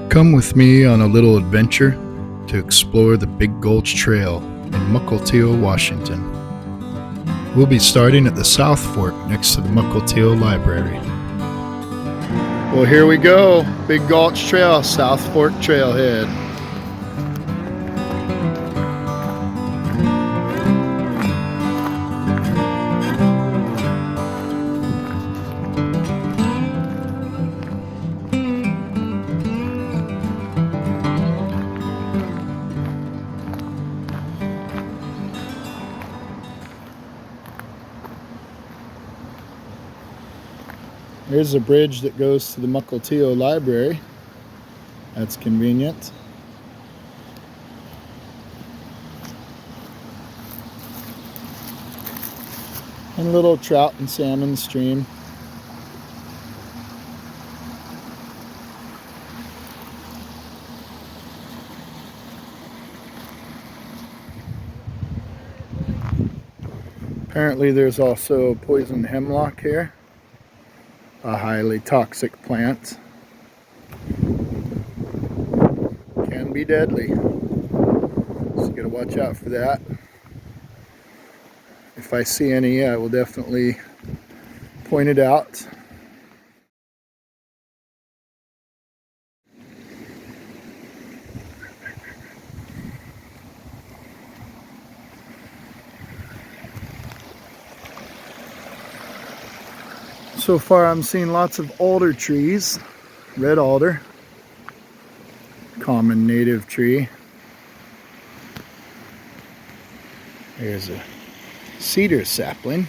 Come with me on a little adventure to explore the Big Gulch Trail in Mukilteo, Washington. We'll be starting at the South Fork next to the Mukilteo Library. Well, here we go, Big Gulch Trail, South Fork Trailhead. There's a bridge that goes to the Mukilteo Library. That's convenient. And a little trout and salmon stream. Apparently there's also poison hemlock here. A highly toxic plant. Can be deadly. So you gotta watch out for that. If I see any, I will definitely point it out. So far I'm seeing lots of alder trees. Red alder. Common native tree. There's a cedar sapling.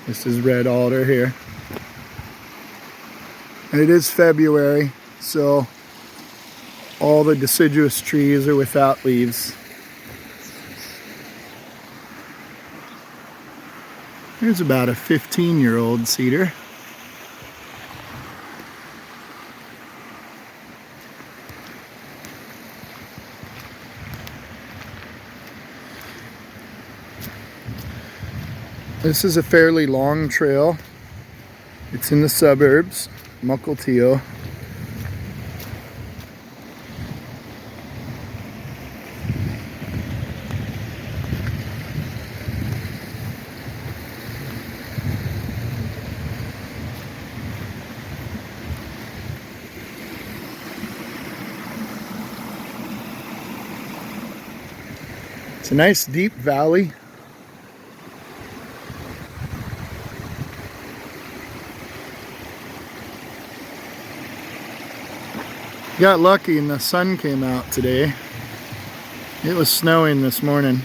This is red alder here. And it is February, so all the deciduous trees are without leaves. Here's about a 15-year-old cedar. This is a fairly long trail. It's in the suburbs, Mukilteo. It's a nice deep valley. Got lucky and the sun came out today. It was snowing this morning.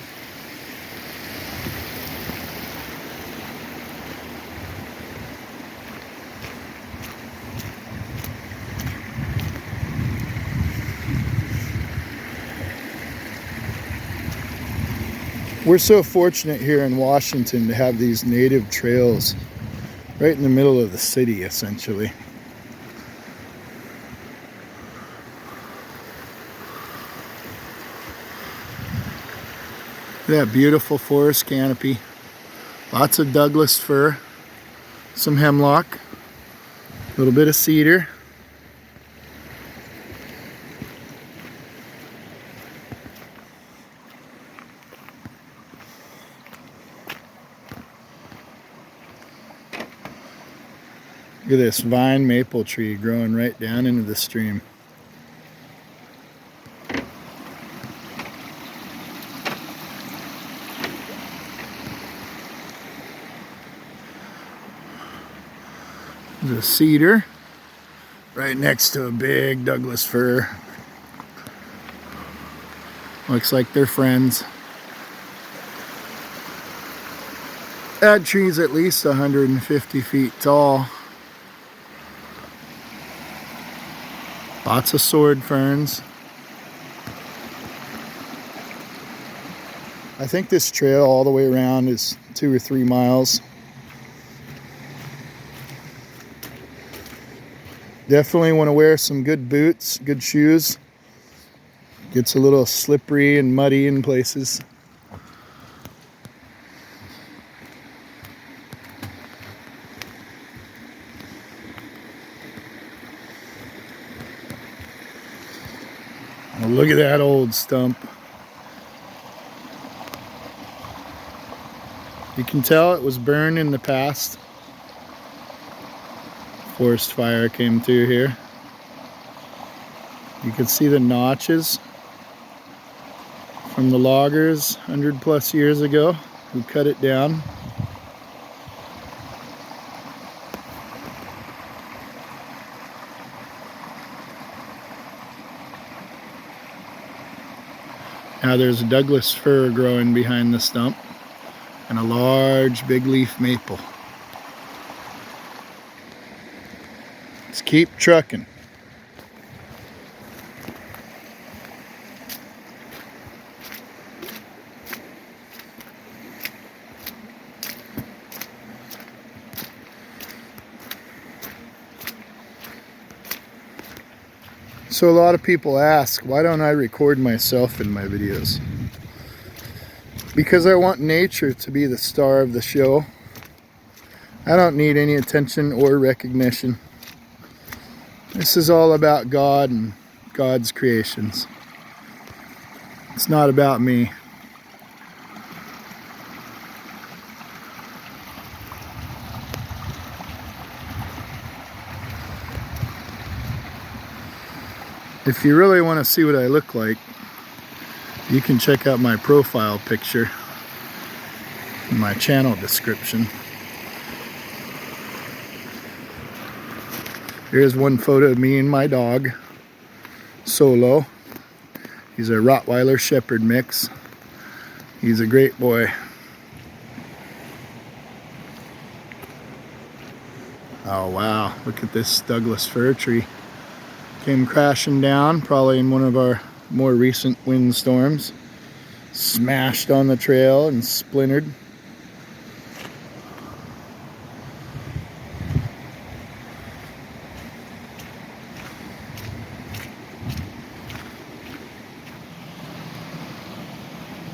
We're so fortunate here in Washington to have these native trails right in the middle of the city, essentially. That beautiful forest canopy. Lots of Douglas fir, some hemlock, a little bit of cedar. Look at this vine maple tree growing right down into the stream. There's a cedar right next to a big Douglas fir. Looks like they're friends. That tree's at least 150 feet tall. Lots of sword ferns. I think this trail all the way around is 2 or 3 miles. Definitely want to wear some good boots, good shoes. Gets a little slippery and muddy in places. Well, look at that old stump. You can tell it was burned in the past. Forest fire came through here. You can see the notches from the loggers 100+ years ago who cut it down. Now there's a Douglas fir growing behind the stump and a large big leaf maple. Let's keep trucking. So a lot of people ask, why don't I record myself in my videos? Because I want nature to be the star of the show. I don't need any attention or recognition. This is all about God and God's creations. It's not about me. If you really want to see what I look like, you can check out my profile picture in my channel description. Here's one photo of me and my dog, Solo. He's a Rottweiler Shepherd mix. He's a great boy. Oh wow, look at this Douglas fir tree. Came crashing down, probably in one of our more recent windstorms. Smashed on the trail and splintered.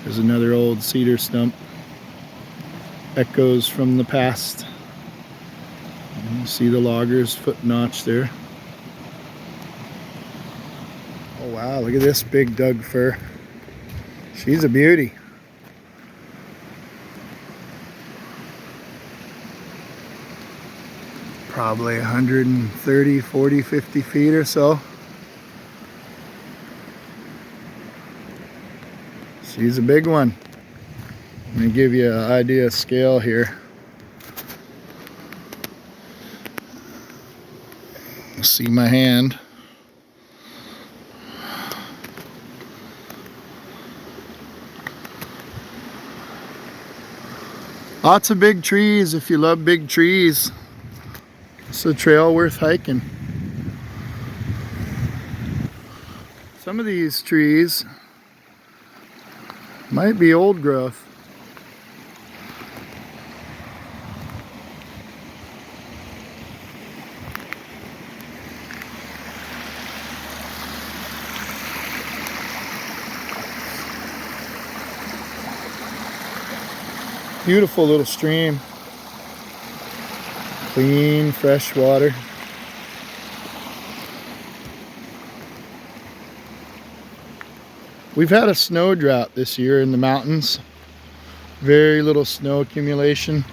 There's another old cedar stump. Echoes from the past. You see the logger's foot notch there. Oh wow, look at this big Doug fir. She's a beauty. Probably 130, 40, 50 feet or so. She's a big one. Let me give you an idea of scale here. See my hand. Lots of big trees if you love big trees. It's a trail worth hiking. Some of these trees might be old growth. Beautiful little stream. Clean, fresh water. We've had a snow drought this year in the mountains. Very little snow accumulation.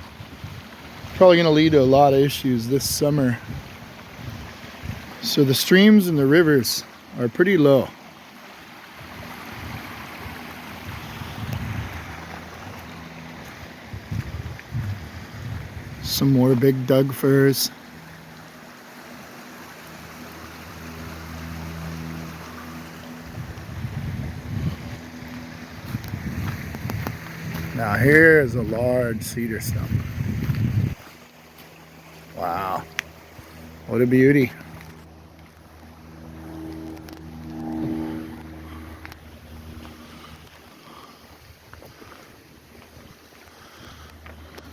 Probably going to lead to a lot of issues this summer. So the streams and the rivers are pretty low. Some more big Doug firs. Now here is a large cedar stump. Wow, what a beauty.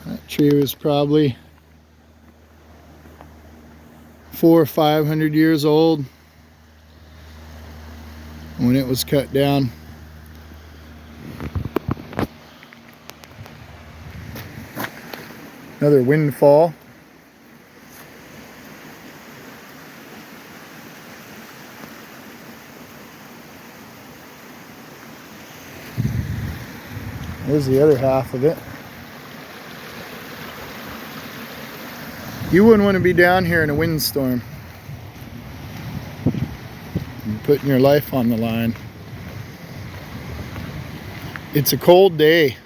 That tree was probably 400 or 500 years old when it was cut down. Another windfall. There's the other half of it. You wouldn't want to be down here in a windstorm. You're putting your life on the line. It's a cold day.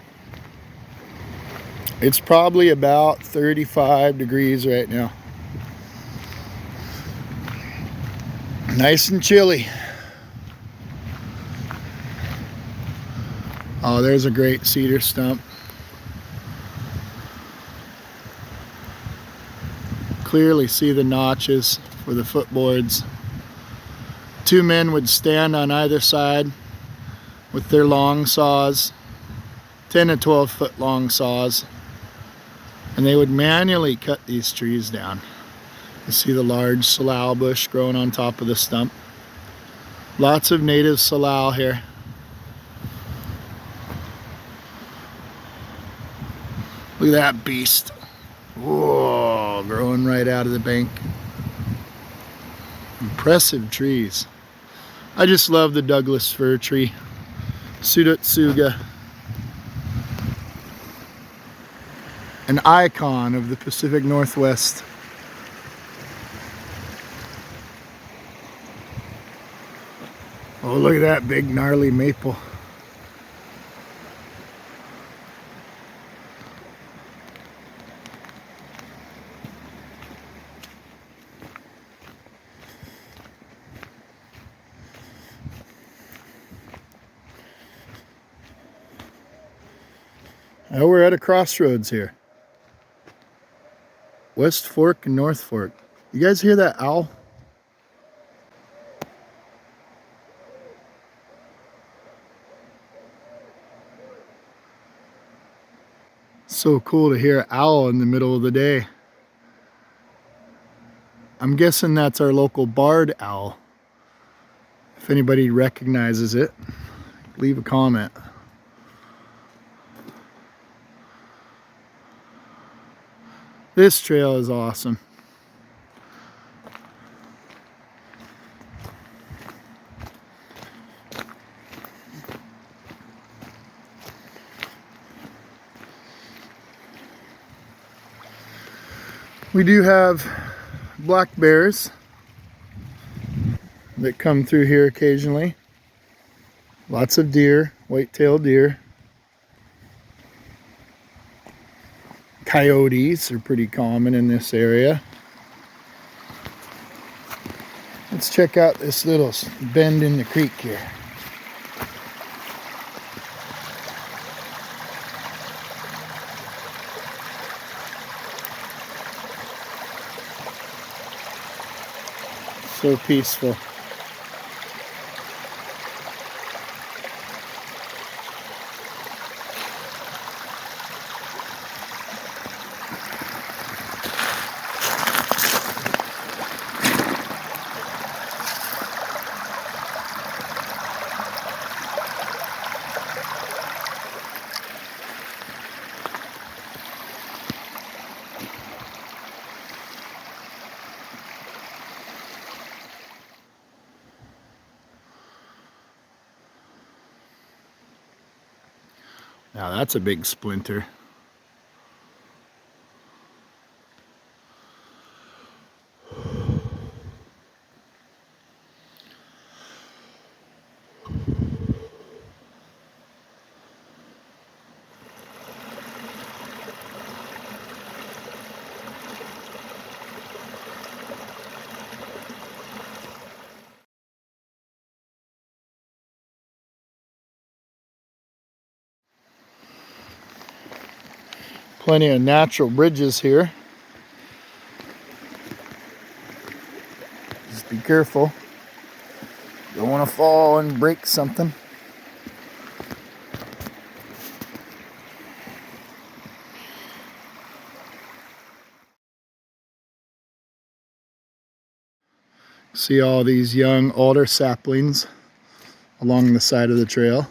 It's probably about 35 degrees right now. Nice and chilly. Oh, there's a great cedar stump. Clearly see the notches for the footboards. Two men would stand on either side with their long saws, 10 to 12 foot long saws, and they would manually cut these trees down. You see the large salal bush growing on top of the stump. Lots of native salal here. Look at that beast. Whoa, growing right out of the bank. Impressive trees. I just love the Douglas fir tree. Sudotsuga. An icon of the Pacific Northwest. Oh, look at that big gnarly maple. Now we're at a crossroads here. West Fork and North Fork. You guys hear that owl? So cool to hear an owl in the middle of the day. I'm guessing that's our local barred owl. If anybody recognizes it, leave a comment. This trail is awesome. We do have black bears that come through here occasionally. Lots of deer, white-tailed deer. Coyotes are pretty common in this area. Let's check out this little bend in the creek here. So peaceful. Now that's a big splinter. Plenty of natural bridges here. Just be careful. Don't want to fall and break something. See all these young alder saplings along the side of the trail.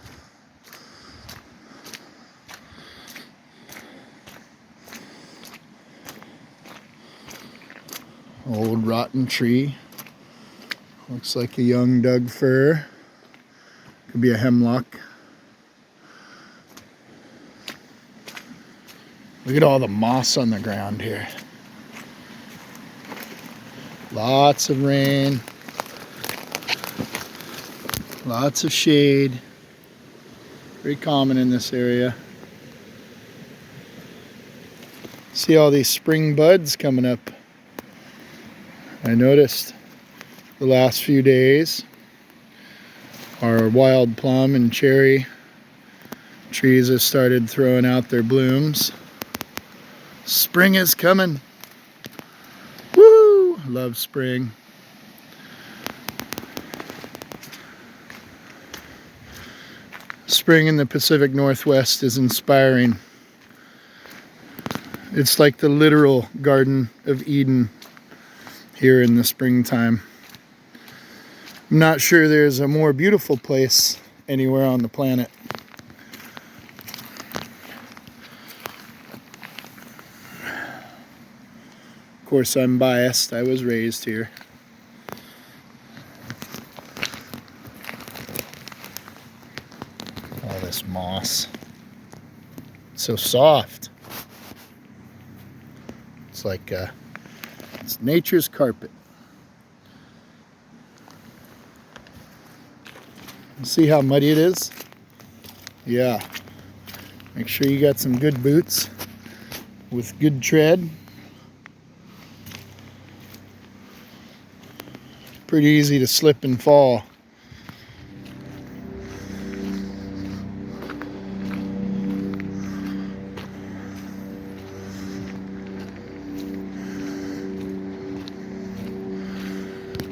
Old rotten tree. Looks like a young Doug fir. Could be a hemlock. Look at all the moss on the ground here. Lots of rain. Lots of shade. Very common in this area. See all these spring buds coming up. I noticed the last few days our wild plum and cherry trees have started throwing out their blooms. Spring is coming. Woo! Love spring. Spring in the Pacific Northwest is inspiring. It's like the literal Garden of Eden here in the springtime. I'm not sure there's a more beautiful place anywhere on the planet. Of course, I'm biased. I was raised here. All this moss. It's so soft. It's like it's nature's carpet. See how muddy it is? Yeah. Make sure you got some good boots with good tread. Pretty easy to slip and fall.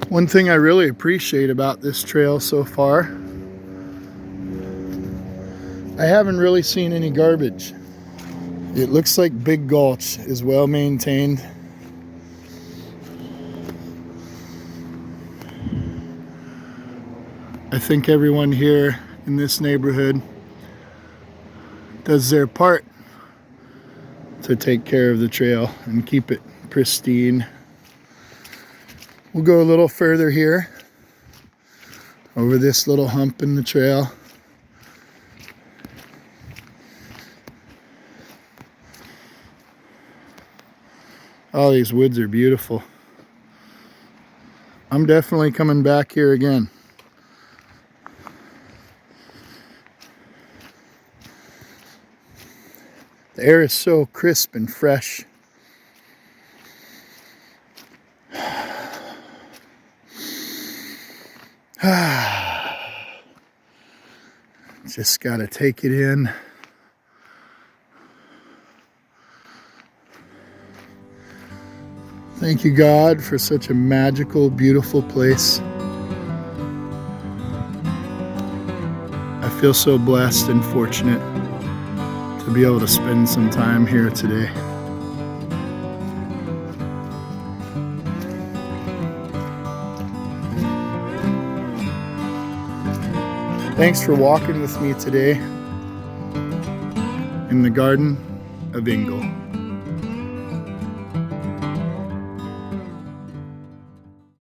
One thing I really appreciate about this trail so far, I haven't really seen any garbage. It looks like Big Gulch is well maintained. I think everyone here in this neighborhood does their part to take care of the trail and keep it pristine. We'll go a little further here over this little hump in the trail. All these woods are beautiful. I'm definitely coming back here again. The air is so crisp and fresh. Just gotta take it in. Thank you, God, for such a magical, beautiful place. I feel so blessed and fortunate to be able to spend some time here today. Thanks for walking with me today in the Garden of Ingle.